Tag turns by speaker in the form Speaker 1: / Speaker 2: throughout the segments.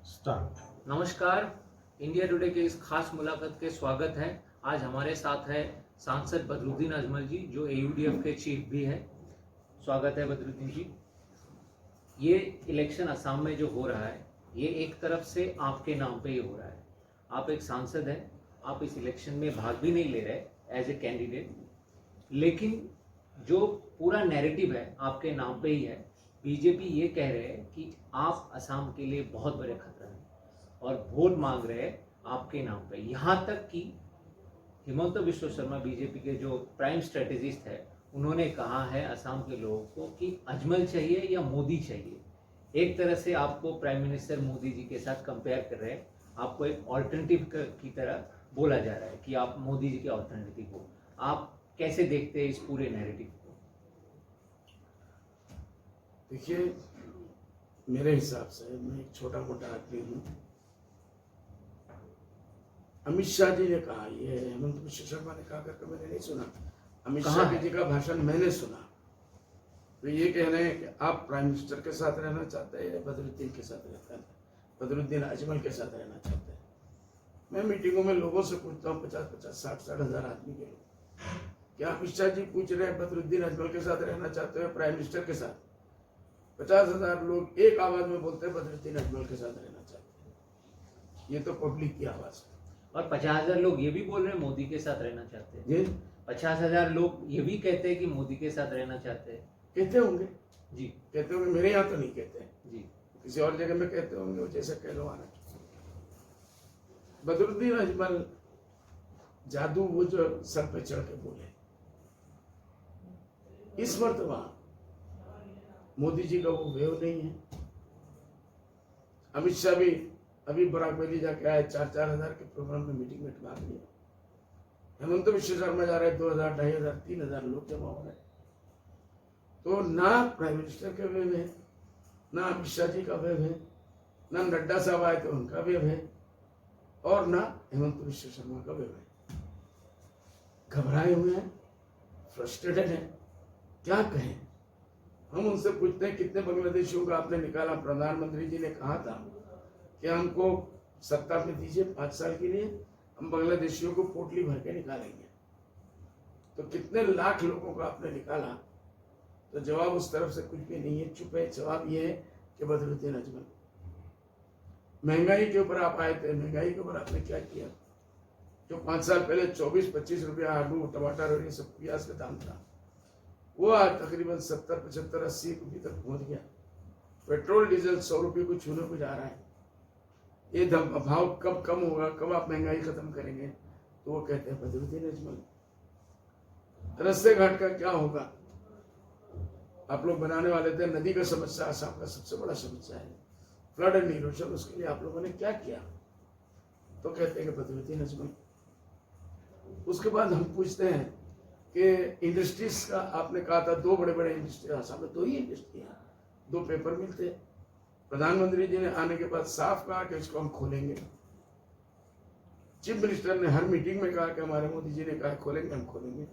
Speaker 1: Start.
Speaker 2: नमस्कार। India today के इस खास मुलाकात के स्वागत है। आज हमारे साथ है सांसद बदरुद्दीन अजमल जी, जो एयूडीएफ के चीफ भी है। स्वागत है बदरुद्दीन जी। ये इलेक्शन असम में जो हो रहा है, ये एक तरफ से आपके नाम पे ही हो रहा है। आप एक सांसद हैं, आप इस इलेक्शन में भाग भी नहीं ले रहे एज ए कैंडिडेट, लेकिन जो पूरा नैरेटिव है आपके नाम पे ही है। बीजेपी ये कह रहे हैं कि आप असम के लिए बहुत बड़े खतरा हैं और वोट मांग रहे हैं आपके नाम पे। यहाँ तक कि हिमंत बिश्व शर्मा, बीजेपी के जो प्राइम स्ट्रेटेजिस्ट है, उन्होंने कहा है असम के लोगों को कि अजमल चाहिए या मोदी चाहिए। एक तरह से आपको प्राइम मिनिस्टर मोदी जी के साथ कंपेयर कर रहे हैं। आपको एक ऑल्टरनेटिव की तरह बोला जा रहा है कि आप मोदी जी के ऑल्टरनेटिव हो। आप कैसे देखते हैं इस पूरे नैरेटिव को?
Speaker 1: देखिए, मेरे हिसाब से मैं एक छोटा मोटा आदमी हूँ। अमित शाह जी ने कहा, ये हेमंत बिश्व शर्मा ने कहा करके मैंने नहीं सुना। अमित शाह जी का भाषण मैंने सुना। तो ये कह रहे हैं कि आप प्राइम मिनिस्टर के साथ रहना चाहते हैं या बदरुद्दीन के साथ रहते हैं, बदरुद्दीन अजमल के साथ रहना चाहते हैं। मैं मीटिंगों में लोगों से पूछता हूँ, 50-50, 60-60 हजार आदमी के लोग, क्या अमित शाह जी पूछ रहे हैं बदरुद्दीन अजमल के साथ रहना चाहते हो प्राइम मिनिस्टर के साथ? 50,000 लोग एक आवाज में बोलते हैं बदरुद्दीन अजमल के साथ रहना चाहते हैं। ये तो पब्लिक की आवाज है।
Speaker 2: और 50,000 लोग ये भी बोल रहे हैं मोदी के साथ रहना चाहते हैं।
Speaker 1: जी,
Speaker 2: 50,000 लोग ये भी कहते हैं कि मोदी के साथ रहना चाहते हैं।
Speaker 1: कहते होंगे
Speaker 2: जी
Speaker 1: कहते होंगे, मेरे यहाँ तो नहीं कहते हैं।
Speaker 2: जी।
Speaker 1: किसी और जगह में कहते होंगे, वो जैसे कह लो आना। बदरुद्दीन अजमल जादू, वो जो सर पे चढ़ के बोले, इस मर्तबा मोदी जी का वो वेव नहीं है। अमित शाह भी अभी बराबरी जाके आए, 4-4 हजार के प्रोग्राम में मीटिंग में भाग लिया। हेमंत बिश्व शर्मा जा रहे, 2,000, 2,500, 3,000 लोग जमा हो रहे। तो ना प्राइम मिनिस्टर के वेव है, ना अमित शाह जी का वेव है, ना नड्डा साहब आए तो उनका वेव है, और ना हेमंत बिश्व शर्मा का वेव है। घबराए हुए हैं, फ्रस्ट्रेटेड हैं, क्या कहें। हम उनसे पूछते हैं, कितने बांग्लादेशियों का आपने निकाला? प्रधानमंत्री जी ने कहा था कि हमको सत्ता में दीजिए 5 साल के लिए, हम बांग्लादेशियों को पोटली भर के निकालेंगे। तो कितने लाख लोगों का आपने निकाला? तो जवाब उस तरफ से कुछ भी नहीं है, चुप है। जवाब ये है कि बदरुद्दीन अजमल। महंगाई के ऊपर आप आए थे, महंगाई के ऊपर आपने क्या किया? जो 5 साल पहले 24-25 रुपया आलू, टमाटर और ये सब प्याज का दाम था, वो आज तकरीबन 70, 75, 80 रुपये तक पहुंच गया। पेट्रोल डीजल 100 रुपये को छूने को जा रहा है। ये भाव कब कम होगा, कब आप महंगाई खत्म करेंगे? तो वो कहते हैं बदरुद्दीन अजमल। रास्ते घाट का क्या होगा? आप लोग बनाने वाले थे, नदी का समस्या असम का सबसे बड़ा समस्या है, फ्लड एंड इरोशन, उसके लिए आप लोगों ने क्या किया? तो कहते हैं कि बदरुद्दीन अजमल। उसके बाद हम पूछते हैं कि इंडस्ट्रीज का आपने कहा था, 2 बड़े बड़े इंडस्ट्री असम में, 2 ही इंडस्ट्री है, 2 पेपर मिलते। प्रधानमंत्री जी ने आने के बाद साफ कहा कि इसको हम खोलेंगे। चीफ मिनिस्टर ने हर मीटिंग में कहा कि हमारे मोदी जी ने कहा खोलेंगे, हम खोलेंगे।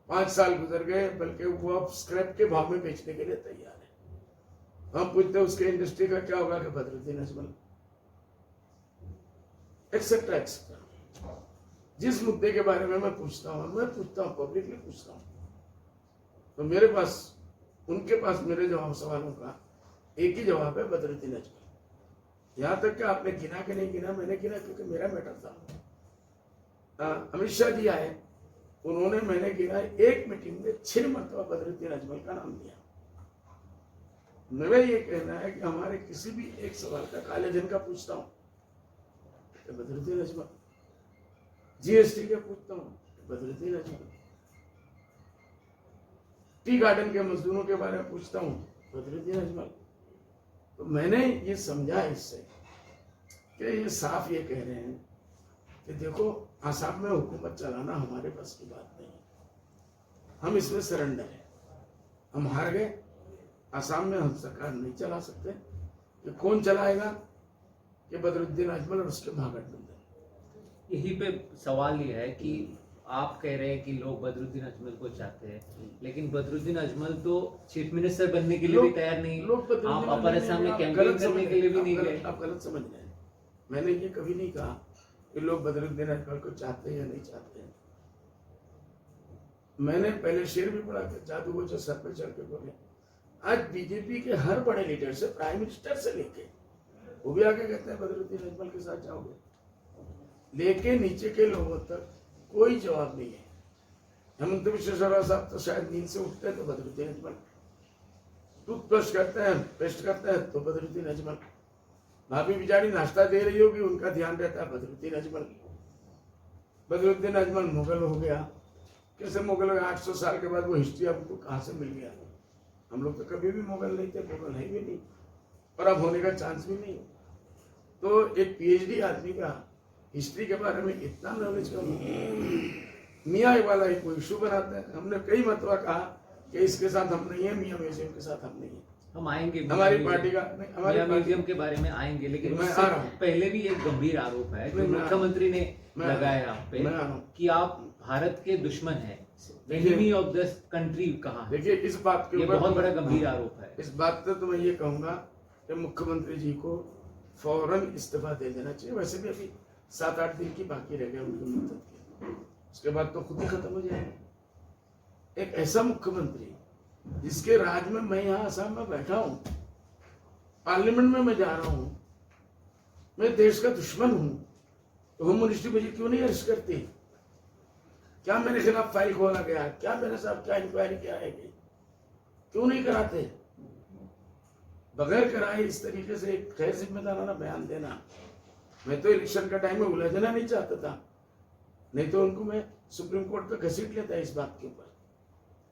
Speaker 1: 5 साल गुजर गए, बल्कि वो अब स्क्रैप के भाव में बेचने के लिए तैयार है। हम पूछते हैं उसके इंडस्ट्री का क्या होगा? कि बदरुद्दीन अजमल, एक्सेट्रा एक्सेट्रा। जिस मुद्दे के बारे में मैं पूछता हूँ पब्लिकली पूछता हूँ, तो मेरे पास, उनके पास मेरे जवाब सवालों का एक ही जवाब है, बदरुद्दीन अजमल। यहाँ तक कि आपने गिना कि नहीं गिना, मैंने गिना क्योंकि मेरा मैटर था। अमित शाह जी आए, उन्होंने, मैंने गिना, एक मीटिंग में 6 मरतबा बदरुद्दीन अजमल का नाम लिया। मेरा ये कहना है कि हमारे किसी भी एक सवाल का, काले धन का पूछता हूँ तो बदरुद्दीन अजमल, जीएसटी का पूछता हूँ बदरुद्दीन अजमल, टी गार्डन के मजदूरों के बारे में पूछता हूँ बदरुद्दीन अजमल। तो मैंने ये समझा इससे कि ये साफ ये कह रहे हैं कि देखो, आसाम में हुकूमत चलाना हमारे बस की बात नहीं है, हम इसमें सरेंडर है, हम हार गए। आसाम में हम सरकार नहीं चला सकते। कि कौन चलाएगा? कि बदरुद्दीन अजमल और उसके महागठबंधन।
Speaker 2: यही पे सवाल ये है कि आप कह रहे हैं कि लोग बदरुद्दीन अजमल को चाहते हैं, लेकिन बदरुद्दीन अजमल तो चीफ मिनिस्टर बनने के लिए भी तैयार नहीं है। आप अपर असम में कैंपेन करने के लिए भी नहीं गए।
Speaker 1: आप गलत समझ रहे हैं। मैंने ये कभी नहीं कहा कि लोग बदरुद्दीन अजमल को चाहते हैं या नहीं चाहते हैं। मैंने पहले शेर भी पढ़ा कि जादू वो जो सर पे चढ़ के बोले। आज बीजेपी के हर बड़े लीडर से, प्राइम मिनिस्टर से लेके, वो भी आगे कहते हैं बदरुद्दीन अजमल के साथ जाओगे, लेके नीचे के लोगों तक कोई जवाब नहीं है। हेमंत बिश्व शर्मा साहब तो शायद नींद से उठते हैं तो बदरुद्दीन अजमल, टूथब्रश करते हैं, पेस्ट करते हैं तो बदरुद्दीन अजमल, भाभी बिचारी नाश्ता दे रही होगी, उनका ध्यान रहता है बदरुद्दीन अजमल। बदरुद्दीन अजमल मुगल हो गया। कैसे मुगल हो गया? 800 साल के बाद वो हिस्ट्री आपको कहाँ से मिल गया? हम लोग तो कभी भी मुगल नहीं थे, मुगल है भी नहीं, और अब होने का चांस भी नहीं। तो एक पीएचडी आदमी का हिस्ट्री के बारे में इतना नॉलेज कम है। मियाँ वाला एक कोई इशू बनाते हैं। हमने कई मतवा कहा कि इसके साथ हम नहीं है, मियाँ म्यूजियम के साथ हम नहीं है।
Speaker 2: हम आएंगे
Speaker 1: हमारी पार्टी का नहीं, हमारी
Speaker 2: म्यूजियम के बारे में आएंगे, लेकिन
Speaker 1: मैं
Speaker 2: उससे
Speaker 1: आ रहा हूं।
Speaker 2: पहले भी एक गंभीर आरोप है जो मुख्यमंत्री ने लगाया आप पे कि आप भारत के दुश्मन हैं, एनिमी ऑफ द कंट्री कहा।
Speaker 1: देखिए, इस बात के
Speaker 2: ये
Speaker 1: ऊपर
Speaker 2: बहुत बड़ा गंभीर आरोप है।
Speaker 1: इस बात पे तो मैं ये कहूंगा कि मुख्यमंत्री जी को फौरन इस्तीफा दे देना चाहिए। वैसे भी अभी 7-8 दिन की बाकी रह गए उनकी मुद्दत के, उसके बाद तो खुद ही खत्म हो जाएगा। एक ऐसा मुख्यमंत्री जिसके राज में मैं यहाँ असम में बैठा हूँ, पार्लियामेंट में मैं जा रहा हूँ, मैं देश का दुश्मन हूँ, तो होम मिनिस्ट्री मुझे क्यों नहीं अरेस्ट करती? क्या मेरे खिलाफ फाइल खोला गया? क्या मेरे साथ क्या इंक्वायरी किया है? क्यों नहीं कराते? बगैर कराए इस तरीके से एक गैर जिम्मेदाराना बयान देना। मैं तो इलेक्शन का टाइम में उलझना नहीं चाहता था, नहीं तो उनको मैं सुप्रीम कोर्ट पे घसीट लेता इस बात के ऊपर।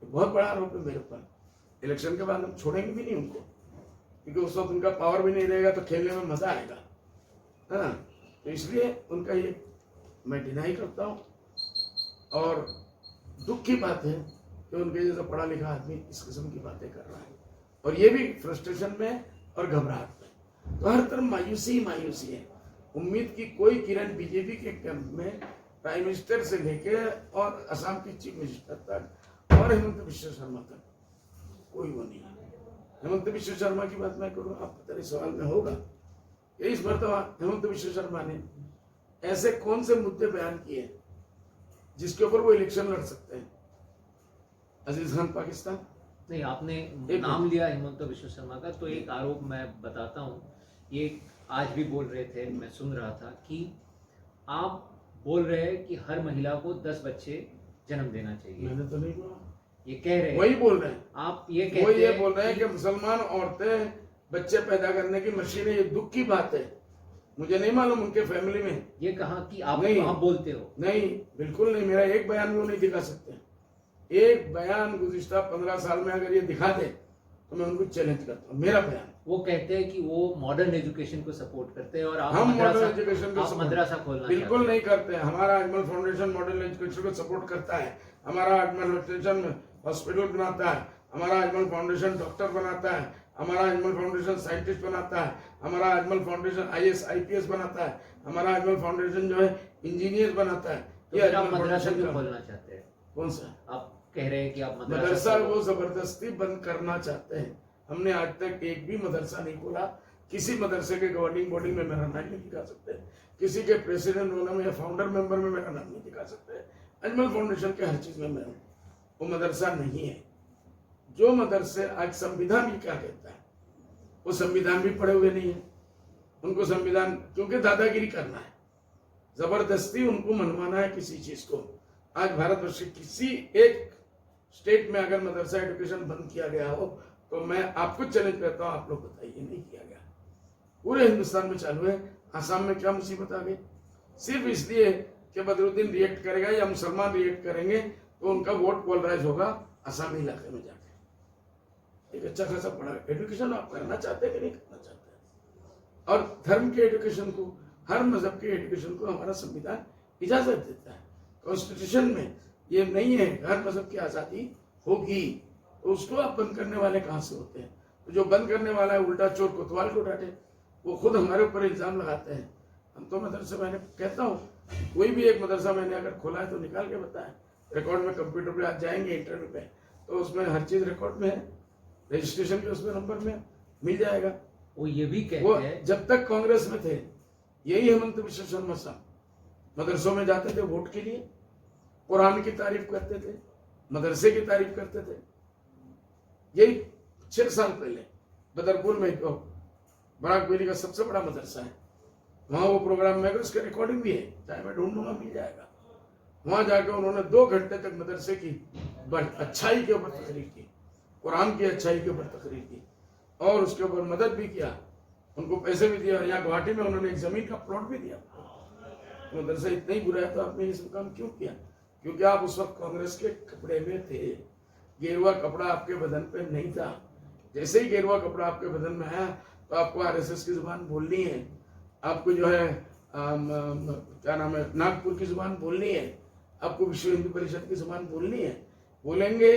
Speaker 1: बहुत बड़ा आरोप है मेरे ऊपर। इलेक्शन के बाद हम छोड़ेंगे भी नहीं उनको, क्योंकि उस वक्त उनका पावर भी नहीं रहेगा तो खेलने में मजा आएगा, है ना? तो इसलिए उनका ये मैं डिनाई करता हूँ। और दुख की बात है कि उनके जैसा पढ़ा लिखा आदमी इस किस्म की बातें कर रहा है, और ये भी फ्रस्ट्रेशन में और घबराहट में। तो हर तरफ मायूसी मायूसी है। उम्मीद की कोई किरण बीजेपी के कैंप में प्राइम मिनिस्टर से लेके और असम के चीफ मिनिस्टर तक और हेमंत बिश्व शर्मा तक कोई वो नहीं है। हेमंत बिश्व शर्मा की बात मैं करूँ, आप तेरे सवाल में होगा कि इस मरतबा हेमंत बिश्व शर्मा ने ऐसे कौन से मुद्दे बयान किए जिसके ऊपर वो इलेक्शन लड़ सकते हैं? अजीज खान पाकिस्तान
Speaker 2: नहीं, आपने नाम लिया हेमंत बिश्व शर्मा का, तो एक आरोप मैं बताता हूँ। ये आज भी बोल रहे थे, मैं सुन रहा था कि आप बोल रहे हैं कि हर महिला को 10 बच्चे जन्म देना चाहिए।
Speaker 1: मैंने तो नहीं बोला,
Speaker 2: ये कह रहे हैं,
Speaker 1: वही बोल रहे हैं।
Speaker 2: आप ये कहते
Speaker 1: वो ये
Speaker 2: हैं
Speaker 1: बोल रहे हैं कि मुसलमान औरतें बच्चे पैदा करने की मशीन है। ये दुख की बात है। मुझे नहीं मालूम उनके फैमिली में।
Speaker 2: ये कहा कि आप
Speaker 1: नहीं,
Speaker 2: आप बोलते हो।
Speaker 1: नहीं, बिल्कुल नहीं। मेरा एक बयान भी वो नहीं दिखा सकते। एक बयान गुज़िश्ता 15 साल में अगर ये दिखा दे तो मैं उनको चैलेंज करता हूँ। मेरा बयान।
Speaker 2: वो कहते हैं कि वो मॉडर्न एजुकेशन को सपोर्ट करते हैं और आप
Speaker 1: हम
Speaker 2: मदरसा
Speaker 1: मॉडर्न एजुकेशन को
Speaker 2: मदरसा खोलना
Speaker 1: बिल्कुल नहीं करते हैं। हमारा अजमल फाउंडेशन मॉडर्न एजुकेशन को सपोर्ट करता है। हमारा अजमल फाउंडेशन हॉस्पिटल बनाता है। हमारा अजमल फाउंडेशन डॉक्टर बनाता है। हमारा अजमल फाउंडेशन साइंटिस्ट बनाता है। हमारा अजमल फाउंडेशन IAS IPS बनाता है। हमारा अजमल फाउंडेशन जो है इंजीनियर बनाता है।
Speaker 2: तो ये आप मदरसा क्यों खोलना चाहते हैं?
Speaker 1: कौन सा?
Speaker 2: आप कह रहे हैं कि आप
Speaker 1: मदरसा वो जबरदस्ती बंद करना चाहते हैं। हमने आज तक एक भी मदरसा नहीं खोला। किसी मदरसे के गवर्निंग बॉडी में मेरा नाम नहीं दिखा सकते, किसी के प्रेसिडेंट होने में या फाउंडर मेंबर में मेरा नाम नहीं दिखा सकते। अजमल फाउंडेशन के हर चीज में मैं हूँ। वो मदरसा नहीं है। जो मदरसे आज संविधान भी क्या कहता है, वो संविधान भी पढ़े हुए नहीं है। उनको संविधान क्योंकि दादागिरी करना है, जबरदस्ती उनको मनवाना है किसी चीज को। आज भारतवर्ष के किसी एक स्टेट में अगर मदरसा एजुकेशन बंद किया गया हो तो मैं आपको चैलेंज करता हूँ, आप लोग बताइए नहीं किया गया। पूरे हिंदुस्तान में चालू है। आसाम में क्या मुसीबत आ गई? सिर्फ इसलिए कि बदरुद्दीन रिएक्ट करेगा या मुसलमान रिएक्ट करेंगे तो उनका वोट पोलराइज होगा आसामी इलाके में जाके। एक अच्छा खासा पढ़ा एजुकेशन आप करना चाहते हैं कि नहीं करना चाहते हैं? और धर्म के एजुकेशन को, हर मजहब के एजुकेशन को हमारा संविधान इजाजत देता है। कॉन्स्टिट्यूशन में ये नहीं है हर मजहब की आजादी होगी, तो उसको आप बंद करने वाले कहाँ से होते हैं? तो जो बंद करने वाला है उल्टा चोर कोतवाल को डांटे। वो खुद हमारे ऊपर इल्जाम लगाते हैं। हम तो मदरसे मैंने कहता हूँ कोई भी एक मदरसा मैंने अगर खोला है तो निकाल के बताएं, रिकॉर्ड में कंप्यूटर पे आज जाएंगे इंटरव्यू पे तो उसमें हर चीज रिकॉर्ड में है, रजिस्ट्रेशन के उसमें नंबर में मिल जाएगा।
Speaker 2: वो ये भी
Speaker 1: वो
Speaker 2: कहते हैं
Speaker 1: जब तक कांग्रेस में थे यही हेमंत विश्व शर्मा साहब मदरसों में जाते थे वोट के लिए, कुरान की तारीफ करते थे, मदरसे की तारीफ करते थे। यही 6 साल पहले बदरपुर में तो बराक वैली का सबसे बड़ा मदरसा है, वहां वो प्रोग्राम में उसका रिकॉर्डिंग भी है, चाहे मैं ढूंढूंगा मिल जाएगा। वहां जाकर उन्होंने 2 घंटे तक मदरसे की अच्छाई के ऊपर तकरीर की, कुरान की अच्छाई के ऊपर तकरीर की और उसके ऊपर मदद भी किया, उनको पैसे भी दिया। यहाँ गुवाहाटी में उन्होंने एक जमीन का प्लॉट भी दिया। तो मदरसा इतना ही बुरा है तो आपने ये सब काम क्यों किया? क्योंकि आप उस वक्त कांग्रेस के कपड़े में थे, गेरुआ कपड़ा आपके बदन पे नहीं था। जैसे ही गेरुआ कपड़ा आपके बदन में आया तो आपको आरएसएस की जुबान बोलनी है, आपको जो है क्या नाम है नागपुर की जुबान बोलनी है, आपको विश्व हिंदू परिषद की जुबान बोलनी है। बोलेंगे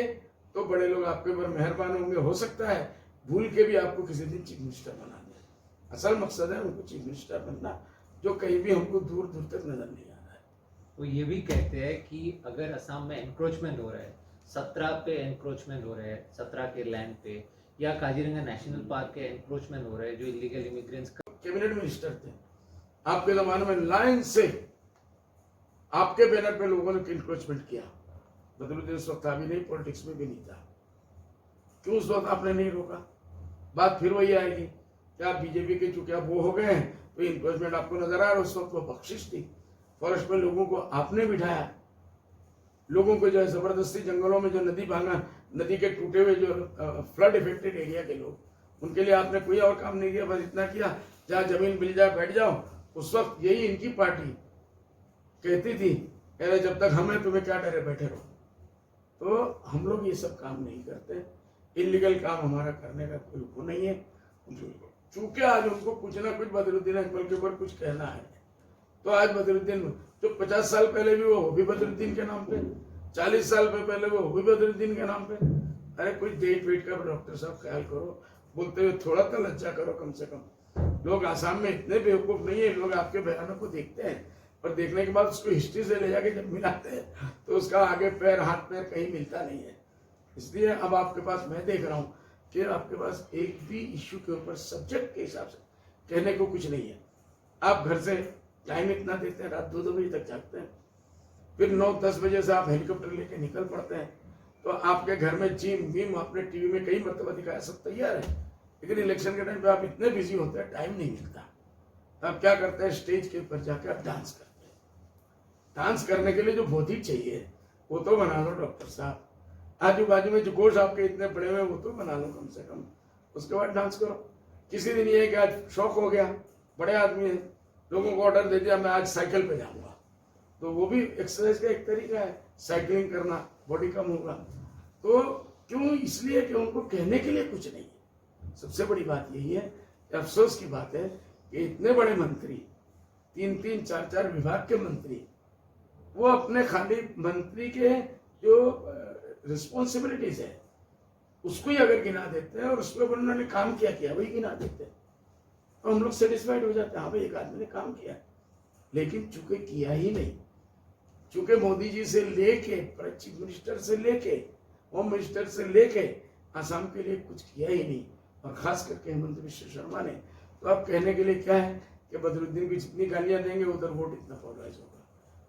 Speaker 1: तो बड़े लोग आपके ऊपर मेहरबान होंगे, हो सकता है भूल के भी आपको किसी दिन चीफ मिनिस्टर बना दे। असल मकसद है उनको चीफ मिनिस्टर बनना, जो कहीं भी हमको दूर दूर तक नजर नहीं आ रहा है।
Speaker 2: वो ये भी कहते हैं कि अगर असम में एनक्रोचमेंट हो रहा है, 17 पे एनक्रोचमेंट हो रहा है, 17 के लैंड पे, या काजीरंगा नेशनल पार्क के एनक्रोचमेंट हो रहा है जो इलीगल इमिग्रेंट्स का।
Speaker 1: कैबिनेट मिनिस्टर थे आपके जमाने में, लाइन से आपके बैनर पे लोगों ने इंक्रोचमेंट किया। बदरुद्दीन उस वक्त अभी नहीं, पॉलिटिक्स में भी नहीं था, क्यों उस वक्त आपने नहीं रोका? बात फिर वही आएगी क्या बीजेपी के चूंकि आप वो हो गए हैं तो इंक्रोचमेंट आपको नजर आ रहा है। उस वक्त वो बख्शिश थी, फॉरेस्ट में लोगों को आपने बिठाया, लोगों को जो है जबरदस्ती जंगलों में जो नदी भांगा, नदी के टूटे हुए जो फ्लड इफेक्टेड एरिया के लोग, उनके लिए आपने कोई और काम नहीं किया, बस इतना किया जहाँ जमीन मिल जाए बैठ जाओ। उस वक्त यही इनकी पार्टी कहती थी अरे जब तक हमें तुम्हें क्या डरे, बैठे रहो। तो हम लोग ये सब काम नहीं करते, इलीगल काम हमारा करने का कोई वो नहीं है। चूंकि आज उनको कुछ ना कुछ बदरुद्दीन अकबर के ऊपर कुछ कहना है, तो आज बदरुद्दीन जो 50 साल पहले भी वो भी बदरुद्दीन के नाम पे, 40 साल पहले वो भी बदरुद्दीन के नाम पे। अरे कुछ डेट वेट का डॉक्टर साहब ख्याल करो, बोलते हुए थोड़ा तो लज्जा करो कम से कम। लोग आसाम में इतने बेवकूफ नहीं है, लोग आपके बयानों को देखते हैं और देखने के बाद उसको हिस्ट्री से ले जाके जब मिलाते हैं तो उसका आगे पैर हाथ पैर कहीं मिलता नहीं है। इसलिए अब आपके पास मैं देख रहा हूँ कि आपके पास एक भी इश्यू के ऊपर सब्जेक्ट के हिसाब से कहने को कुछ नहीं है। आप घर से टाइम इतना देते हैं, रात 2-2 बजे तक जागते हैं, फिर 9-10 बजे से आप हेलीकॉप्टर लेके निकल पड़ते हैं। तो आपके घर में जिम विम आपने टीवी में कई मरतबा दिखाया, सब तैयार है, लेकिन इलेक्शन के टाइम पे आप इतने बिजी होते हैं टाइम नहीं मिलता। आप क्या करते हैं, स्टेज के ऊपर जाकर आप डांस करते हैं। डांस करने के लिए जो बॉडी चाहिए वो तो बना लो डॉक्टर साहब, आजू बाजू में जो गोश आपके इतने बड़े हुए वो तो बना लो कम से कम, उसके बाद डांस करो। किसी दिन ये कि आज शौक हो गया, बड़े आदमी है, लोगों को ऑर्डर दे दिया मैं आज साइकिल पे जाऊंगा, तो वो भी एक्सरसाइज का एक तरीका है, साइकिलिंग करना, बॉडी कम होगा। तो क्यों? इसलिए कि उनको कहने के लिए कुछ नहीं है। सबसे बड़ी बात यही है, अफसोस की बात है कि इतने बड़े मंत्री, 3-3, 4-4 विभाग के मंत्री, वो अपने खाली मंत्री के जो रिस्पॉन्सिबिलिटीज है उसको ही अगर गिना देते हैं और उसके ऊपर उन्होंने काम किया वही गिना देते हैं तो हम लोग सेटिस्फाइड हो जाते हैं, हाँ भाई एक आदमी ने काम किया। लेकिन चूंकि किया ही नहीं, चूंकि मोदी जी से लेके चीफ मिनिस्टर से लेके होम मिनिस्टर से लेके आसाम के लिए कुछ किया ही नहीं, और खास करके हेमंत विश्व शर्मा ने, तो अब कहने के लिए क्या है कि बदरुद्दीन की जितनी गालियां देंगे उधर वोट इतना पोलराइज होगा।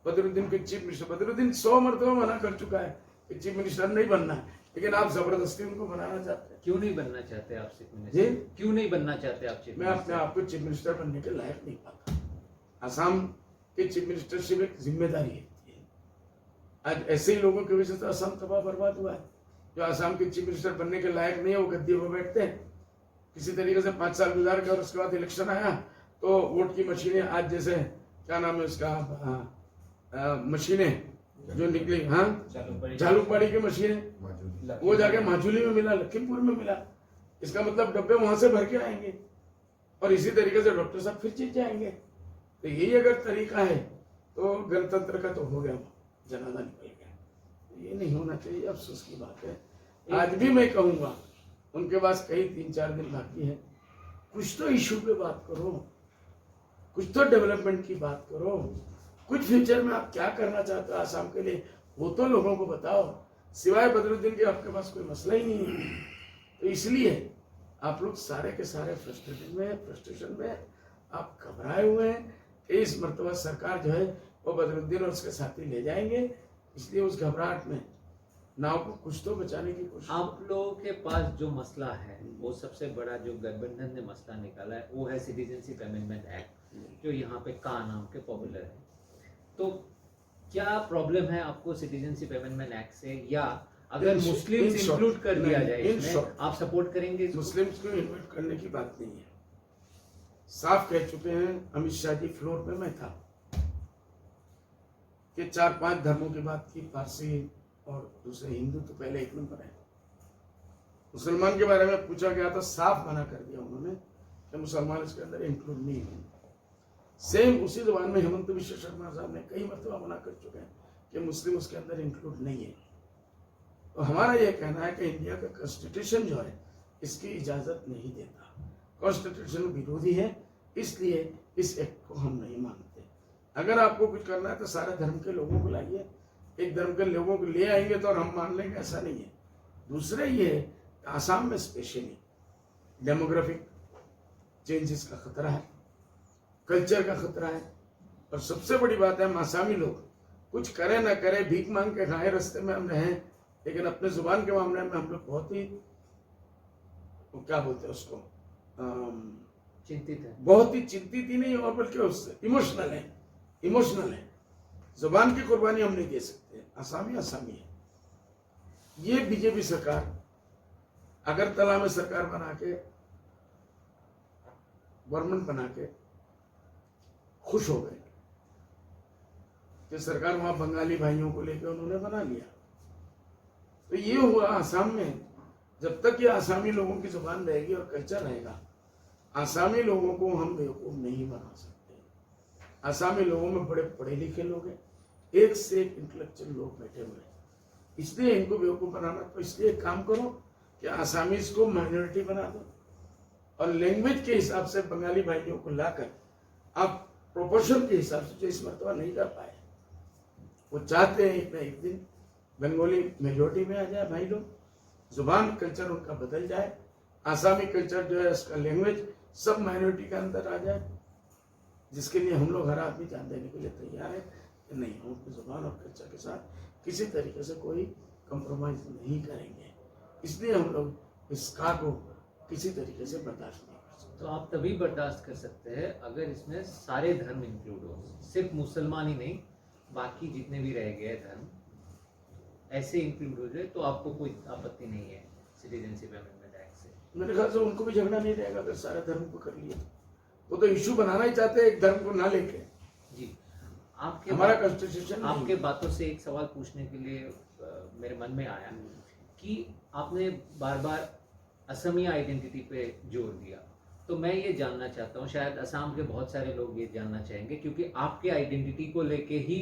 Speaker 1: बदरुद्दीन के चीफ मिनिस्टर, बदरुद्दीन 100 मरतबा मना कर चुका है कि चीफ मिनिस्टर नहीं बनना है, लेकिन आप जबरदस्ती उनको बनाना चाहते हैं।
Speaker 2: क्यों नहीं बनना चाहते आप चीफ मिनिस्टर? क्यों नहीं बनना चाहते आप चीफ?
Speaker 1: मैं अपने आप को चीफ मिनिस्टर बनने के लायक नहीं पाता। आसाम के चीफ मिनिस्टरशिप एक जिम्मेदारी है। आज ऐसे ही लोगों की वजह से असम तबाह बर्बाद हुआ है। जो आसाम के चीफ मिनिस्टर बनने के लायक नहीं है वो गद्दी पर बैठते हैं, किसी तरीके से 5 साल गुजार के, और उसके बाद इलेक्शन आया तो वोट की मशीनें, आज जैसे क्या नाम है उसका, मशीनें जो निकली, हाँ झालुकबाड़ी की मशीनें, वो जाके माजुली में मिला, लखीमपुर में मिला। इसका मतलब डब्बे वहां से भर के आएंगे और इसी तरीके से डॉक्टर साहब फिर जीत जाएंगे। तो यही अगर तरीका है तो गणतंत्र का तो हो गया, जनाजा निकल गया। ये नहीं होना चाहिए, अफसोस की बात है। आज भी मैं कहूंगा उनके पास कई 3-4 दिन बाकी है, कुछ तो इशू पे बात करो, कुछ तो डेवलपमेंट की बात करो। कुछ फ्यूचर में आप क्या करना चाहते हो आसाम के लिए, वो तो लोगों को बताओ। सिवाय बदरुद्दीन के आपके पास कोई मसला ही नहीं है। तो इसलिए आप लोग सारे के सारे फ्रस्ट्रेशन में आप घबराए हुए हैं कि इस मर्तबा सरकार जो है वो बदरुद्दीन और उसके साथी ले जाएंगे। इसलिए उस घबराहट में नाव को कुछ तो बचाने की कोशिश।
Speaker 2: आप लोगों के पास जो मसला है, वो सबसे बड़ा जो गठबंधन ने मसला निकाला है वो है सिटीजनशिप अमेंडमेंट एक्ट, जो यहाँ पे का नाम के पॉपुलर है। तो क्या प्रॉब्लम है आपको सिटीजनशिप अमेंडमेंट एक्ट से, या अगर मुस्लिम्स इंक्लूड कर दिया जाए इसमें, आप सपोर्ट करेंगे इसको?
Speaker 1: मुस्लिम्स को इन्वाइट करने की बात नहीं है। साफ कह चुके हैं अमित शाह जी, फ्लोर पे मैं था, कि 4-5 धर्मों की बात की, पारसी और दूसरे हिंदू तो पहले एक नंबर है। मुसलमान के बारे में पूछा गया तो साफ मना कर दिया उन्होंने कि मुसलमान इसके अंदर इंक्लूड नहीं होंगे। सेम उसी जबान में हेमंत विश्व शर्मा साहब ने कई मरतबा मना कर चुके हैं कि मुस्लिम उसके अंदर इंक्लूड नहीं है। तो हमारा यह कहना है कि इंडिया का कॉन्स्टिट्यूशन जो है इसकी इजाजत नहीं देता, कॉन्स्टिट्यूशन विरोधी है, इसलिए इस एक्ट को हम नहीं मानते। अगर आपको कुछ करना है तो सारे धर्म के लोगों को लाइए, एक धर्म के लोगों को ले आएंगे तो हम मान लेंगे, ऐसा नहीं है। दूसरे ये है, आसाम में स्पेशली डेमोग्राफिक चेंजेस का खतरा है, कल्चर का खतरा है, और सबसे बड़ी बात है हम आसामी लोग कुछ करें ना करें, भीख मांग के खाए, रास्ते में हम रहें, लेकिन अपने जुबान के मामले में हम लोग बहुत ही, क्या बोलते हैं उसको,
Speaker 2: चिंतित है,
Speaker 1: बहुत ही चिंतित ही नहीं, और बल्कि उससे इमोशनल है। जुबान की कुर्बानी हम नहीं दे सकते। आसामी है। ये बीजेपी सरकार अगरतला में सरकार बना के, गवर्नमेंट बना के खुश हो गए कि सरकार वहां बंगाली भाइयों को लेकर उन्होंने बना लिया। तो ये हुआ आसाम में। जब तक ये आसामी लोगों की जुबान रहेगी और कल्चर रहेगा, आसामी लोगों को हम बेवकूफ नहीं बना सकते। आसामी लोगों में बड़े पढ़े लिखे लोग हैं, एक से एक इंटेलेक्चुअल लोग बैठे हुए हैं, इसलिए इनको बेवकूफ बनाना। तो इसलिए एक काम करो कि आसामीज को माइनॉरिटी बना दो, और लैंग्वेज के हिसाब से बंगाली भाइयों को लाकर आप प्रोपोर्शन के हिसाब से, जो इस मरतबा नहीं कर पाए, वो चाहते हैं एक ना एक दिन बंगाली मेजोरिटी में आ जाए भाई लोग, जुबान कल्चर उनका बदल जाए, आसामी कल्चर जो है उसका लैंग्वेज सब माइनॉरिटी के अंदर आ जाए, जिसके लिए हम लोग हर आदमी जान देने के लिए तैयार है कि नहीं, हम अपनी जुबान और कल्चर के साथ किसी तरीके से कोई कंप्रोमाइज नहीं करेंगे। इसलिए हम लोग इस का को किसी तरीके से बर्दाश्त नहीं कर सकते।
Speaker 2: तो आप तभी बर्दाश्त कर सकते हैं अगर इसमें सारे धर्म इंक्लूड हो, सिर्फ मुसलमान ही नहीं, बाकी जितने भी रह गए धर्म ऐसे इंक्लूड हो जाए, तो आपको कोई आपत्ति नहीं है सिटीजनशिप अमेंडमेंट एक्ट से?
Speaker 1: मेरे ख्याल से उनको भी झगड़ा नहीं रहेगा अगर सारे धर्म को कर लिया। वो तो इशू बनाना ही चाहते हैं एक धर्म को ना लेके।
Speaker 2: जी, आपके
Speaker 1: हमारा कॉन्स्टिट्यूशन,
Speaker 2: आपके बातों से एक सवाल पूछने के लिए मेरे मन में आया कि आपने बार बार असमी आइडेंटिटी पे जोर दिया, तो मैं ये जानना चाहता हूँ, शायद असम के बहुत सारे लोग ये जानना चाहेंगे, क्योंकि आपके आइडेंटिटी को लेके ही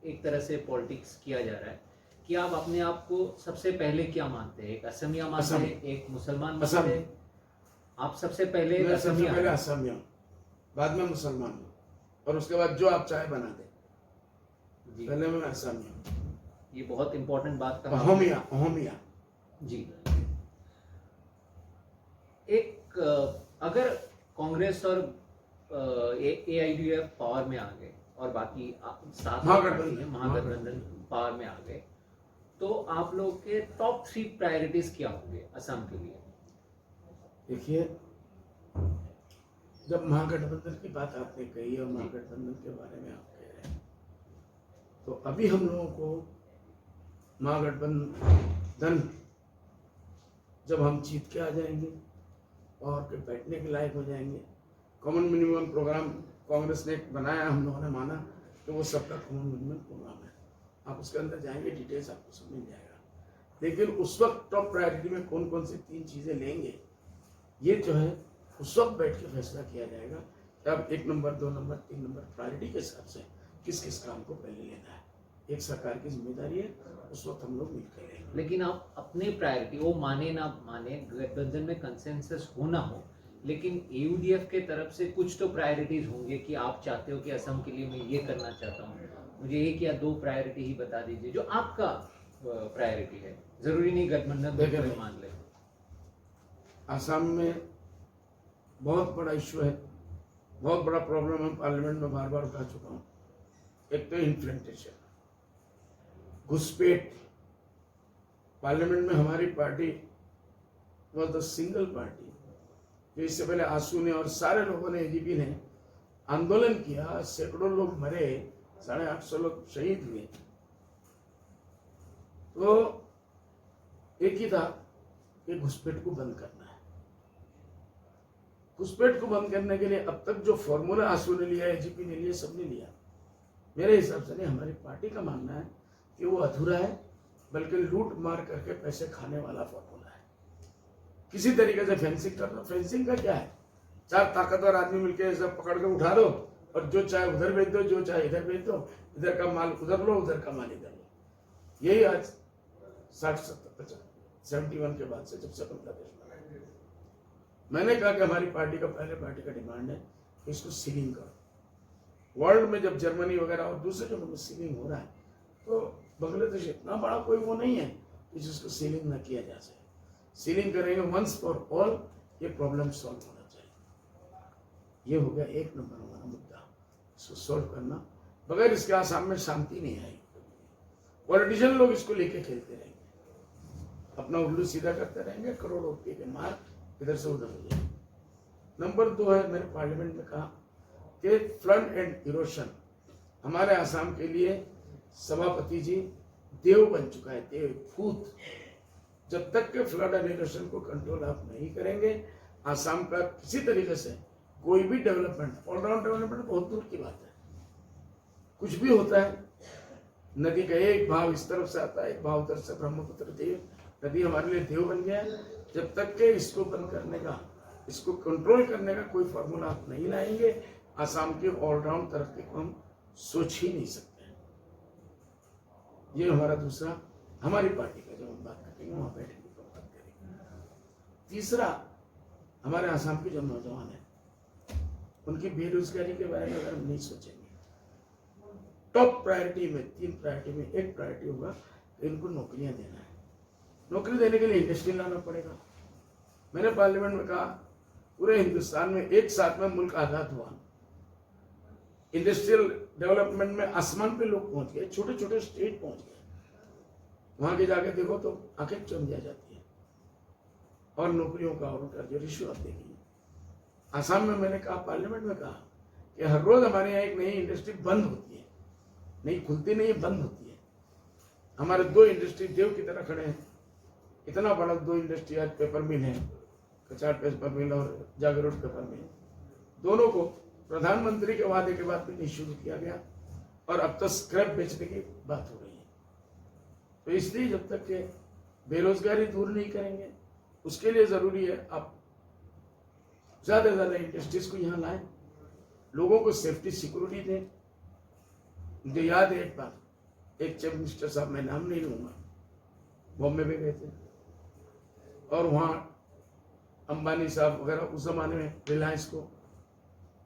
Speaker 2: एक तरह से पॉलिटिक्स किया जा रहा है, कि आप अपने आप को सबसे पहले क्या मानते हैं? एक असमिया मानते हैं, एक मुसलमान मानते हैं? आप सबसे पहले
Speaker 1: असमिया, बाद में मुसलमान हूँ, और उसके बाद जो आप चाहे बना दे, पहले मैं असमिया।
Speaker 2: ये बहुत इंपॉर्टेंट बात का
Speaker 1: अहोमिया
Speaker 2: जी। एक अगर कांग्रेस और AIUDF पावर में आ गए और बाकी सात महागठबंधन पावर में आ गए, तो आप लोग के टॉप 3 प्रायोरिटीज क्या होंगे असम के लिए?
Speaker 1: देखिए, जब महागठबंधन की बात आपने कही और महागठबंधन के बारे में आप कह रहे हैं, तो अभी हम लोगों को महागठबंधन जब हम जीत के आ जाएंगे और के बैठने के लायक हो जाएंगे, कॉमन मिनिमम प्रोग्राम कांग्रेस ने बनाया, हम लोगों ने माना कि वो सबका कॉमन मिनिमम प्रोग्राम है, आप उसके अंदर जाएंगे, डिटेल्स आपको सब मिल जाएगा। लेकिन उस वक्त टॉप प्रायोरिटी में कौन कौन सी 3 चीज़ें लेंगे, ये जो है उस वक्त बैठ के फैसला किया जाएगा कि अब 1 नंबर 2 नंबर 3 नंबर प्रायोरिटी के हिसाब से किस किस काम को पहले लेना है। एक सरकार की जिम्मेदारी है, उस वक्त हम लोग मिलकर लेंगे।
Speaker 2: लेकिन आप अपने प्रायोरिटी, वो माने ना माने, गठबंधन में कंसेंसस हो ना हो, लेकिन एयूडीएफ के तरफ से कुछ तो प्रायोरिटीज होंगे कि आप चाहते हो कि असम के लिए मैं ये करना चाहता हूँ, मुझे एक या दो प्रायोरिटी ही बता दीजिए जो आपका प्रायोरिटी है, जरूरी नहीं गठबंधन
Speaker 1: देखिए
Speaker 2: में मान ले।
Speaker 1: आसाम में बहुत बड़ा इश्यू है, बहुत बड़ा प्रॉब्लम है, पार्लियामेंट में बार बार उठा चुका हूँ। एक तो इन्फ्लेंटेशन, घुसपैठ। पार्लियामेंट में हमारी party was the single party जो इससे पहले आंसू ने और सारे लोगों ने, एजीपी ने आंदोलन किया, सैकड़ों लोग मरे, 850 लोग शहीद हुए। तो एक ही था कि घुसपैठ को बंद करना है। घुसपैठ को बंद करने के लिए अब तक जो फॉर्मूला आंसू ने लिया, एजीपी ने लिया, सबने लिया, मेरे हिसाब से नहीं, हमारी पार्टी का मानना है कि वो अधूरा है, बल्कि लूट मार करके पैसे खाने वाला फॉर्मूला है। किसी तरीके से फेंसिंग करना। फेंसिंग का क्या है? 4 ताकतवर आदमी मिलकर सब पकड़ के उठा दो और जो चाहे उधर भेज दो, जो चाहे इधर भेज दो, इधर का माल उधर लो, उधर का माल इधर लो। यही आज 60, 70, 50, 71 के बाद से जब से बांग्लादेश बना, मैंने कहा कि हमारी पार्टी का, पहले पार्टी का डिमांड है कि इसको सीलिंग करो। वर्ल्ड में जब जर्मनी वगैरह और दूसरे जगहों में सीलिंग हो रहा है, तो बांग्लादेश इतना बड़ा कोई वो नहीं है कि जिसको सीलिंग न किया जा सके। सीलिंग करेंगे वंस फॉर ऑल, ये प्रॉब्लम सॉल्व होना चाहिए। ये हो गया 1 नंबर हमारा मुद्दा, इसको सॉल्व करना। बगैर इसके आसाम में शांति नहीं आएगी। पॉलिटिशियन लोग इसको लेके खेलते रहेंगे, अपना उल्लू सीधा करते रहेंगे, करोड़ों रुपये के मार इधर से उधर हो जाएंगे। नंबर 2 है, मैंने पार्लियामेंट में कहा कि फ्लड एंड इरोशन हमारे आसाम के लिए सभापति जी देव बन चुका है, देव भूत। जब तक के फ्लड एंड इरोशन को कंट्रोल आप नहीं करेंगे, आसाम का किसी तरीके से कोई भी डेवलपमेंट, ऑलराउंड डेवलपमेंट बहुत दूर की बात है। कुछ भी होता है, नदी का एक भाव इस तरफ से आता है, एक भाव उधर से, ब्रह्मपुत्र देव नदी हमारे लिए देव बन गया है। जब तक के इसको बंद करने का, इसको कंट्रोल करने का कोई फॉर्मूला आप नहीं लाएंगे, आसाम के ऑलराउंड तरक्की को हम सोच ही नहीं सकते। ये हमारा दूसरा, हमारी पार्टी का, जब हम बात करेंगे वहां बैठेंगे तो बात करेंगे। तीसरा, हमारे आसाम के जो नौजवान हैं, उनकी बेरोजगारी के बारे में अगर हम नहीं सोचेंगे, टॉप प्रायोरिटी में, 3 प्रायोरिटी में एक प्रायोरिटी होगा कि इनको नौकरियां देना है। नौकरी देने के लिए इंडस्ट्री लाना पड़ेगा। मैंने पार्लियामेंट में कहा, पूरे हिंदुस्तान में एक साथ में मुल्क आजाद हुआ, इंडस्ट्रियल डेवलपमेंट में आसमान पे लोग पहुंच गए, छोटे छोटे स्टेट पहुंच गए। वहां के जाके देखो तो आंखें चम जाती है। और नौकरियों का और उनका जो रिश्वत देखिए। आसाम में मैंने कहा, पार्लियामेंट में कहा कि हर रोज हमारे यहाँ एक नई इंडस्ट्री बंद होती है, नहीं खुलती नहीं है, बंद होती है। हमारे 2 इंडस्ट्री देव की तरह खड़े हैं। इतना बड़ा 2 इंडस्ट्री आज पेपर मिल है, कचार पेपर मिल और जागरूक पेपर मिल, दोनों को प्रधानमंत्री के वादे के बाद भी नहीं शुरू किया गया, और अब तो स्क्रैप बेचने की बात हो रही है। तो इसलिए जब तक के बेरोजगारी दूर नहीं करेंगे, उसके लिए जरूरी है आप ज्यादा से ज्यादा इंडस्ट्रीज को यहाँ लाएं, लोगों को सेफ्टी सिक्योरिटी दें। मुझे याद है एक बार, एक चीफ मिनिस्टर साहब, मैं नाम नहीं लूंगा, बॉम्बे में गए थे, और वहां अंबानी साहब वगैरह उस जमाने में रिलायंस को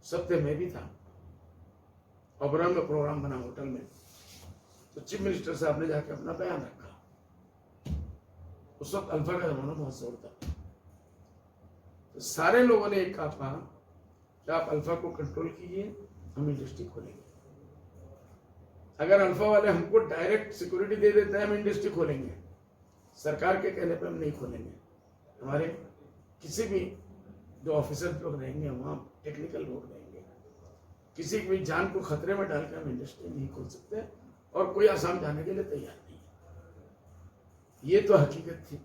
Speaker 1: सब थे, मैं भी था। ओबरॉय में प्रोग्राम बना होटल में, तो चीफ मिनिस्टर साहब ने जाके अपना बयान रखा। उस वक्त अल्फा का जमाना बहुत जोर था, तो सारे लोगों ने एक कहा कि आप अल्फा को कंट्रोल कीजिए, हम इंडस्ट्री खोलेंगे। अगर अल्फा वाले हमको डायरेक्ट सिक्योरिटी दे देते हैं, हम इंडस्ट्री खोलेंगे, सरकार के कहने पे हम नहीं खोलेंगे। हमारे किसी भी जो ऑफिसर लोग रहेंगे वहाँ, टेक्निकल लोग रहेंगे, किसी की भी जान को खतरे में डालकर हम इंडस्ट्री नहीं खोल सकते, और कोई आसाम जाने के लिए तैयार नहीं है। ये तो हकीकत थी।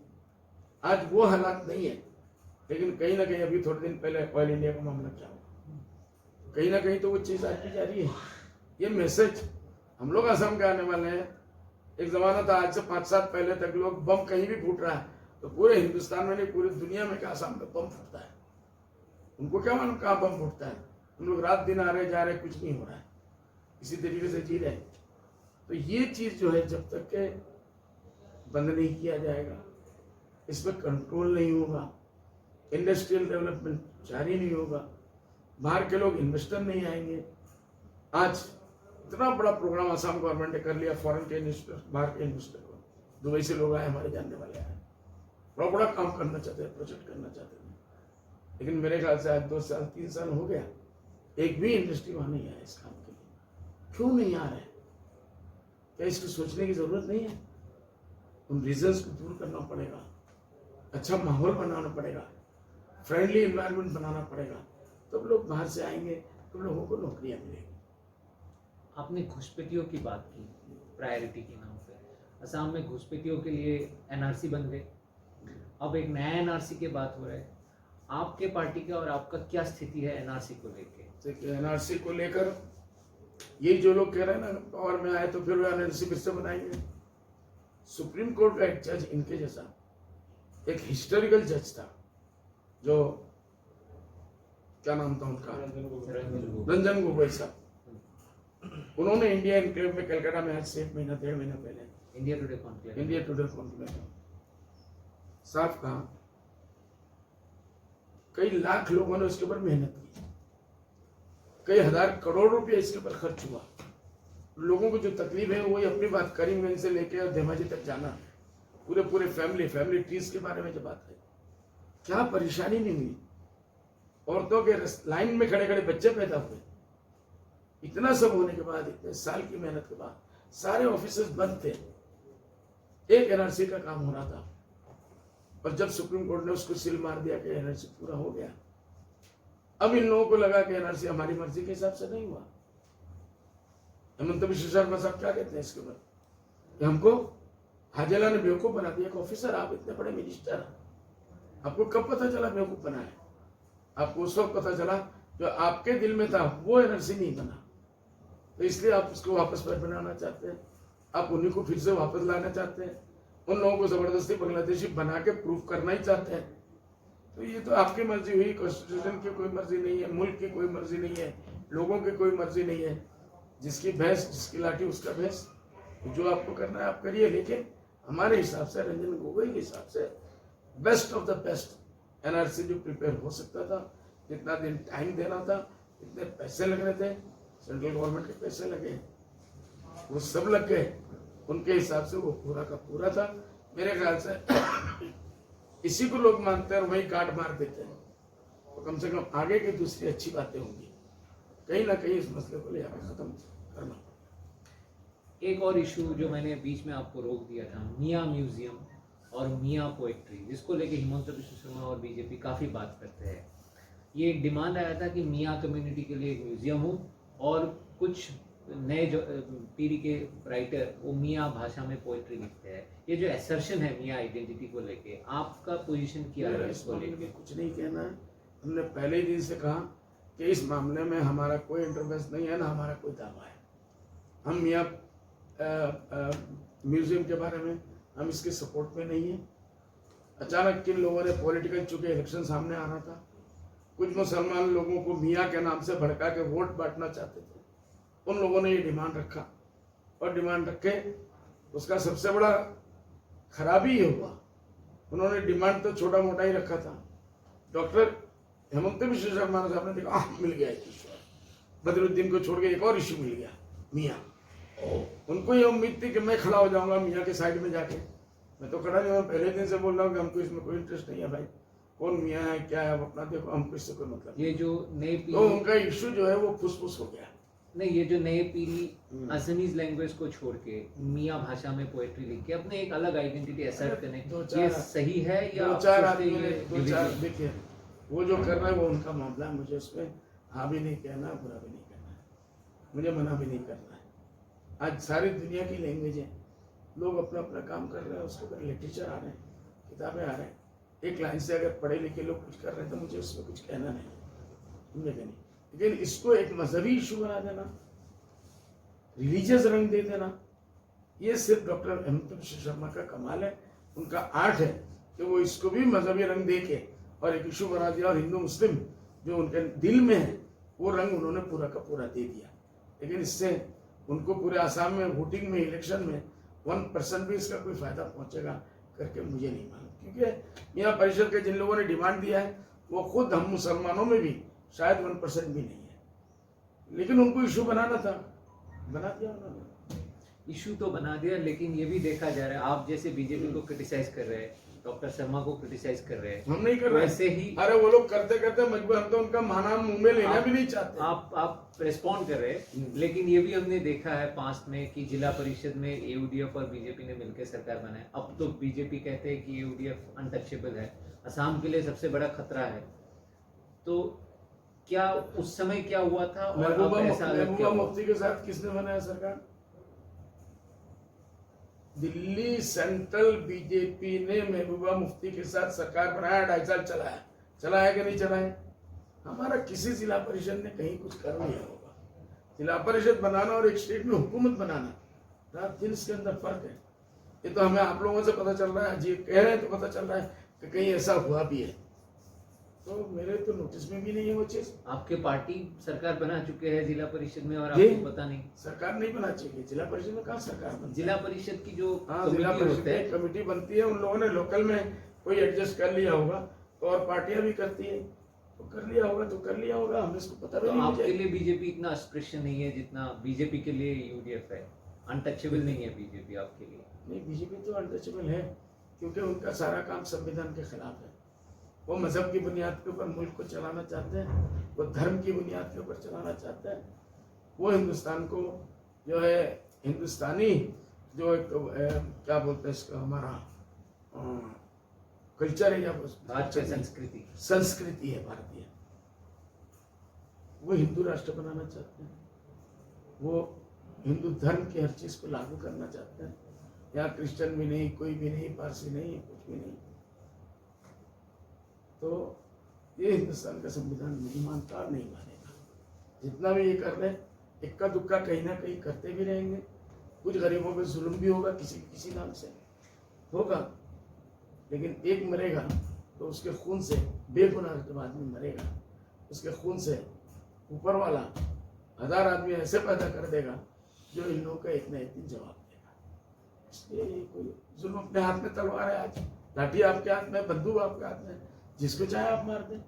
Speaker 1: आज वो हालात नहीं है, लेकिन कहीं ना कहीं अभी थोड़े दिन पहले ऑयल इंडिया का मामला क्या हुआ, कहीं ना कहीं तो वो चीज आज भी जारी है। ये मैसेज हम लोग आसाम के आने वाले हैं। एक जमाना था, आज से 5 साल पहले तक लोग बम कहीं भी फूट रहा है तो पूरे हिंदुस्तान में नहीं, पूरी दुनिया में क्या आसाम में बम फूटता है। उनको क्या मालूम कहाँ बम फूटता है। हम लोग रात दिन आ रहे जा रहे, कुछ नहीं हो रहा है, इसी तरीके से जी रहे। तो ये चीज जो है, जब तक के बंद नहीं किया जाएगा, इस पर कंट्रोल नहीं होगा, इंडस्ट्रियल डेवलपमेंट जारी नहीं होगा, बाहर के लोग इन्वेस्टर नहीं आएंगे। आज इतना बड़ा प्रोग्राम आसाम गवर्नमेंट ने कर लिया, फॉरेन के इन्वेस्टर, बाहर के इन्वेस्टर को, दुबई से लोग आए, हमारे जानने वाले आए, बड़ा बड़ा काम करना चाहते हैं, प्रोजेक्ट करना चाहते हैं, लेकिन मेरे ख्याल से आज 2 साल 3 साल हो गया, एक भी इंडस्ट्री वहां नहीं आया इस काम के लिए। क्यों नहीं आ रहे? क्या इसको सोचने की जरूरत नहीं है? उन रीजंस को दूर करना पड़ेगा, अच्छा माहौल बनाना पड़ेगा, फ्रेंडली एनवायरनमेंट बनाना पड़ेगा, तब लोग बाहर से आएंगे, तब लोगों को नौकरियां मिलेंगी।
Speaker 2: आपने घुसपैठियों की बात की प्रायोरिटी के नाम पे। असम में घुसपैठियों के लिए एनआरसी बन गए, अब एक नया एनआरसी की बात हो रहा है। आपके पार्टी का और आपका क्या स्थिति है एनआरसी को लेके?
Speaker 1: देखिए, एनआरसी को लेकर ये जो लोग कह रहे हैं ना, पावर में आए तो फिर वो एनआरसी फिर से बनाएंगे। सुप्रीम कोर्ट का एक जज इनके जैसा एक हिस्टोरिकल जज था, जो क्या नाम था उनका, रंजन गोगोई साहब। उन्होंने इंडिया एनक्लेव में कलकत्ता में आज से 1 महीना 1.5 महीना पहले
Speaker 2: इंडिया टुडे कॉन्क्लेव
Speaker 1: में साफ कहा, कई लाख लोगों ने उसके ऊपर मेहनत की, कई हजार करोड़ रुपए इसके ऊपर खर्च हुआ। लोगों को जो तकलीफ है वही अपनी बात, करीमगंज से लेकर और धेमाजी तक जाना, पूरे फैमिली ट्रीज के बारे में जो बात है, क्या परेशानी नहीं हुई। औरतों के लाइन में खड़े खड़े बच्चे पैदा हुए। इतना सब होने के बाद, इतने साल की मेहनत के बाद, सारे ऑफिसेस बंद थे, एक एनआरसी का काम हो रहा था, और जब सुप्रीम कोर्ट ने उसको सील मार दिया कि एनआरसी पूरा हो गया, अब इन लोगों को लगा कि एनआरसी हमारी मर्जी के हिसाब से नहीं हुआ। हेमंत बिश्व शर्मा साहब क्या कहते हैं इसके ऊपर, कि हमको हाजेला ने बेवकूफ बना दिया। ऑफिसर, आप इतने बड़े मिनिस्टर, आपको कब पता चला बेवकूफ बना है? आपको उस वक्त पता चला जो आपके दिल में था वो एनआरसी नहीं बना, तो इसलिए आप उसको वापस पर बनाना चाहते हैं, आप उन्हीं को फिर से वापस लाना चाहते हैं, उन लोगों को जबरदस्ती बांग्लादेशी बना के प्रूफ करना ही चाहते हैं। तो ये तो आपकी मर्जी हुई, कॉन्स्टिट्यूशन की कोई मर्जी नहीं है, मुल्क की कोई मर्जी नहीं है, लोगों की कोई मर्जी नहीं है। जिसकी भैंस, जिसकी लाठी उसका भैंस, जो आपको करना है आप करिए, लेकिन हमारे हिसाब से, रंजन गोगोई के हिसाब से, best of the best NRC जो प्रिपेयर हो सकता था, जितना दिन टाइम देना था, इतने पैसे लग रहे थे, सेंट्रल गवर्नमेंट के पैसे लगे, वो सब लग गए, उनके हिसाब से वो पूरा का पूरा था। मेरे ख्याल से इसी को लोग मानते हैं और वही काट मार देते हैं, तो कम से कम आगे की दूसरी अच्छी बातें होंगी, कहीं ना कहीं इस मसले को ले आकर खत्म करना।
Speaker 2: एक और इशू जो मैंने बीच में आपको रोक दिया था, मियाँ म्यूजियम और मियाँ पोएट्री, जिसको लेके हिमंत बिश्व शर्मा और बीजेपी काफ़ी बात करते हैं। ये एक डिमांड आया था कि मियाँ कम्युनिटी के लिए एक म्यूजियम हो, और कुछ नए जो पीढ़ी के राइटर वो मियाँ भाषा में पोएट्री लिखते हैं। ये जो एसर्शन है मियाँ आइडेंटिटी को लेके, आपका पोजीशन क्या है इसको लेके?
Speaker 1: कुछ नहीं कहना है, हमने पहले ही दिन से कहा कि इस मामले में हमारा कोई इंटरफेरेंस नहीं है, ना हमारा कोई दावा है। हम मियाँ म्यूजियम के बारे में हम इसके सपोर्ट में नहीं है। अचानक किन लोगों ने पॉलिटिकल, चूंकि इलेक्शन सामने आ रहा था, कुछ मुसलमान लोगों को मियाँ के नाम से भड़का के वोट बांटना चाहते थे, उन लोगों ने ये डिमांड रखा, और डिमांड रखे उसका सबसे बड़ा खराबी ये हुआ, उन्होंने डिमांड तो छोटा मोटा ही रखा था। डॉक्टर हेमंत बिश्व शर्मा साहब ने देखा मिल गया एक इशू, बदरुद्दीन को छोड़ के एक और इशू मिल गया मियाँ। उनको ये उम्मीद थी कि मैं खड़ा हो जाऊंगा मियाँ के साइड में जाके, मैं तो खड़ा नहीं हुआ, पहले दिन से बोल रहा हूँ कि हमको इसमें कोई इंटरेस्ट नहीं है भाई, कौन मियाँ है क्या है अपना देखो, हमको इससे कोई मतलब।
Speaker 2: ये जो नई
Speaker 1: तो
Speaker 2: पीढ़ी,
Speaker 1: उनका इशू जो है वो फुसफुस हो गया।
Speaker 2: नहीं, ये जो नई पीढ़ी असमीज लैंग्वेज को छोड़ के मियाँ भाषा में पोएट्री लिख के अपने एक अलग आइडेंटिटी असर्ट करने, ये सही है या
Speaker 1: दो
Speaker 2: आप
Speaker 1: चार
Speaker 2: सोचते
Speaker 1: आदमी
Speaker 2: हैं
Speaker 1: ने
Speaker 2: ये
Speaker 1: दो चार,
Speaker 2: division?
Speaker 1: देखिए वो जो कर रहा है वो उनका मामला है, मुझे उसमें हाँ भी नहीं कहना, बुरा भी नहीं कहना है, मुझे मना भी नहीं करना है। आज सारी दुनिया की लैंग्वेज है, लोग अपना अपना काम कर रहे हैं, उसके ऊपर लिटरेचर आ रहे हैं, किताबें आ रहे हैं, एक लाइन से अगर पढ़े लिखे लोग कुछ कर रहे हैं तो मुझे उसमें कुछ कहना नहीं, मुझे नहीं। लेकिन इसको एक मजहबी इशू बना देना, रिलीजियस रंग दे देना, ये सिर्फ डॉक्टर हेमंत बिश्व शर्मा का कमाल है, उनका आर्ट है कि वो इसको भी मजहबी रंग दे के और एक इशू बना दिया, और हिंदू मुस्लिम जो उनके दिल में है वो रंग उन्होंने पूरा का पूरा दे दिया। लेकिन इससे उनको पूरे आसाम में वोटिंग में, इलेक्शन में 1% भी इसका कोई फायदा पहुंचेगा करके मुझे नहीं मालूम। क्योंकि यहाँ परिषद के जिन लोगों ने डिमांड दिया है वो खुद हम मुसलमानों में भी शायद 1% भी नहीं है, लेकिन उनको इशू बनाना था, बना दिया उन्होंने।
Speaker 2: इशू तो बना दिया, लेकिन ये भी देखा जा रहा है आप जैसे बीजेपी को क्रिटिसाइज कर रहे हैं, डॉक्टर शर्मा को क्रिटिसाइज कर रहे हैं,
Speaker 1: हम नहीं कर रहे,
Speaker 2: वैसे ही
Speaker 1: अरे वो लोग करते करते मजबूर, हम तो उनका नाम मुंह में लेना भी नहीं चाहते।
Speaker 2: आप रिस्पॉन्ड कर रहे हैं, लेकिन ये भी हमने देखा है पास्ट में कि जिला परिषद में एयूडीएफ और बीजेपी ने मिलकर सरकार बनाई। अब तो बीजेपी कहते हैं कि एयूडीएफ अनटचेबल है, असम के लिए सबसे बड़ा खतरा है। तो क्या उस समय क्या हुआ था और अब ऐसा अलग क्या
Speaker 1: महबूबा
Speaker 2: हुआ?
Speaker 1: मुफ्ती के साथ किसने बनाया सरकार? दिल्ली सेंट्रल बीजेपी ने महबूबा मुफ्ती के साथ सरकार बनाया, 2.5 साल चलाया, चलाया कि नहीं चलाया? हमारा किसी जिला परिषद ने कहीं कुछ कर लिया होगा। जिला परिषद बनाना और एक स्टेट में हुकूमत बनाना, रात दिन इसके अंदर फर्क है। ये तो हमें आप लोगों से पता चल रहा है, जी कह रहे हैं तो पता चल रहा है कि कहीं ऐसा हुआ भी है, तो मेरे तो नोटिस में भी नहीं है वो चीज।
Speaker 2: आपके पार्टी सरकार बना चुके हैं जिला परिषद में और
Speaker 1: जी।
Speaker 2: आपको पता नहीं?
Speaker 1: सरकार नहीं बना चाहिए, जिला परिषद में कहाँ सरकार बनती है?
Speaker 2: जिला परिषद की जो
Speaker 1: हाँ, जिला
Speaker 2: कमेटी
Speaker 1: परिषद
Speaker 2: होते
Speaker 1: में
Speaker 2: हैं,
Speaker 1: एक कमेटी बनती है, उन लोगों ने लोकल में कोई एडजस्ट कर लिया होगा, तो और पार्टियां भी करती है, तो कर लिया होगा तो कर लिया होगा, हमें इसको पता भी
Speaker 2: तो
Speaker 1: नहीं
Speaker 2: आपके
Speaker 1: मुझे।
Speaker 2: लिए बीजेपी इतना अस्पृश्य नहीं है जितना बीजेपी के लिए यूडीएफ है, अनटचेबल नहीं है बीजेपी आपके लिए?
Speaker 1: नहीं, बीजेपी तो अनटचेबल है, क्योंकि उनका सारा काम संविधान के खिलाफ है। वो मजहब की बुनियाद के ऊपर मुल्क को चलाना चाहते हैं, वो धर्म की बुनियाद के ऊपर चलाना चाहते हैं, वो हिंदुस्तान को जो है हिंदुस्तानी जो एक क्या बोलते हैं इसका, हमारा कल्चर है या
Speaker 2: भारतीय संस्कृति
Speaker 1: संस्कृति है भारतीय, वो हिंदू राष्ट्र बनाना चाहते हैं, वो हिंदू धर्म की हर चीज को लागू करना चाहते हैं। यहाँ क्रिश्चियन भी नहीं, कोई भी नहीं, पारसी नहीं, कुछ भी नहीं। तो ये हिंदुस्तान का संविधान नहीं मानता और नहीं मानेगा। जितना भी ये कर रहे हैं, इक्का दुक्का कहीं ना कहीं करते भी रहेंगे, कुछ गरीबों पे जुल्म भी होगा, किसी नाम से होगा, लेकिन एक मरेगा तो उसके खून से, बेगुनाह जब आदमी मरेगा उसके खून से ऊपर वाला 1000 आदमी ऐसे पैदा कर देगा जो इन लोगों का एक ना एक दिन जवाब देगा। इसलिए कोई जुल्म, अपने हाथ में तलवार है, आज लाठी आपके हाथ में, बंदूक आपके हाथ में, जिसको चाहे आप मार दें।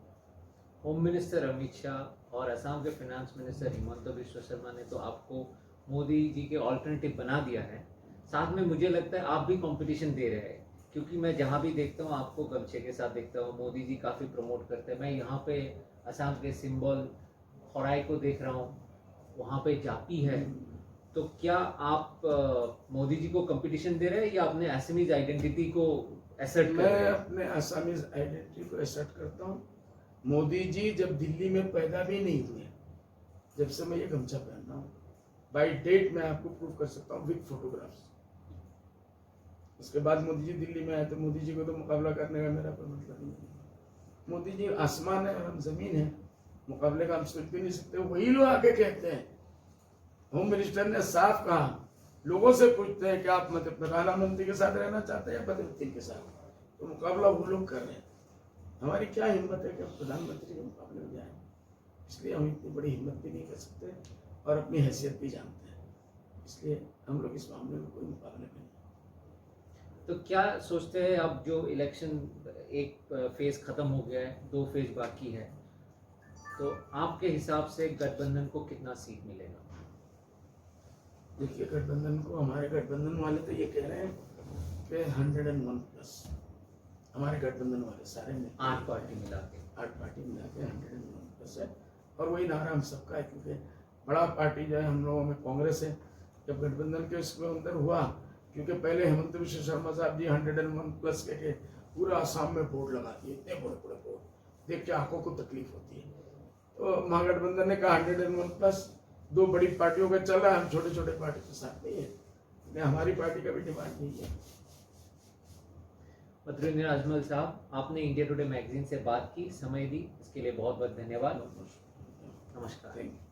Speaker 2: होम मिनिस्टर अमित शाह और असम के फाइनेंस मिनिस्टर हिमंत बिश्व शर्मा ने तो आपको मोदी जी के ऑल्टरनेटिव बना दिया है। साथ में मुझे लगता है आप भी कंपटीशन दे रहे हैं, क्योंकि मैं जहाँ भी देखता हूँ आपको गमछे के साथ देखता हूँ, मोदी जी काफ़ी प्रमोट करते हैं। मैं यहाँ पे असम के सिंबल खोराई को देख रहा हूँ, वहाँ पे जापी है। तो क्या आप मोदी जी को कंपटीशन दे रहे हैं या अपने असमीज आइडेंटिटी को एसर्ट कर रहे
Speaker 1: मैं
Speaker 2: हैं?
Speaker 1: अपने असमीज आइडेंटिटी को एसर्ट करता हूँ। मोदी जी जब दिल्ली में पैदा भी नहीं हुए, जब से मैं ये गमछा पहन रहा हूँ, बाई डेट मैं आपको प्रूव कर सकता हूँ विद फोटोग्राफ्स। उसके बाद मोदी जी दिल्ली में आए, तो मोदी जी को तो मुकाबला करने का मेरा कोई मतलब नहीं है। मोदी जी आसमान है और हम जमीन है, मुकाबले का हम सोच भी नहीं सकते। वही लोग आके कहते हैं, होम मिनिस्टर ने साफ कहा, लोगों से पूछते हैं कि आप मतलब प्रधानमंत्री के साथ रहना चाहते हैं या बदरुद्दीन के साथ, तो मुकाबला वो लोग कर रहे हैं। हमारी क्या हिम्मत है कि हम प्रधानमंत्री के मुकाबले में जाएं? इसलिए हम इतनी बड़ी हिम्मत भी नहीं कर सकते और अपनी हैसियत भी जानते हैं, इसलिए हम लोग इस मामले में कोई मुकाबले में नहीं।
Speaker 2: तो क्या सोचते हैं, अब जो इलेक्शन एक फेज खत्म हो गया है, 2 फेज बाकी है, तो आपके हिसाब से गठबंधन को कितना सीट मिलेगा?
Speaker 1: देखिए, गठबंधन को, हमारे गठबंधन वाले तो ये कह रहे हैं कि 101+, हमारे गठबंधन वाले सारे में
Speaker 2: 8 पार्टी मिला के
Speaker 1: 8 पार्टी मिला के 101+ है, और वही नारा हम सबका है, क्योंकि बड़ा पार्टी जो है हम लोगों में कांग्रेस है। जब गठबंधन के इसमें अंदर हुआ, क्योंकि पहले हेमंत बिश्व शर्मा साहब जी 101+ के पूरा आसाम में बोर्ड लगा दिए, इतने बड़े बड़े बोर्ड, देख के आंखों को तकलीफ होती है। तो महागठबंधन ने कहा 101+, 2 बड़ी पार्टियों का चल रहा है, हम छोटे छोटे पार्टी के साथ नहीं है, हमारी पार्टी का भी डिमांड नहीं है।
Speaker 2: बदरुद्दीन अजमल साहब, आपने इंडिया टुडे मैगजीन से बात की, समय दी, इसके लिए बहुत बहुत धन्यवाद।
Speaker 1: नमस्कार।
Speaker 2: नमस्कार।
Speaker 1: Thank you.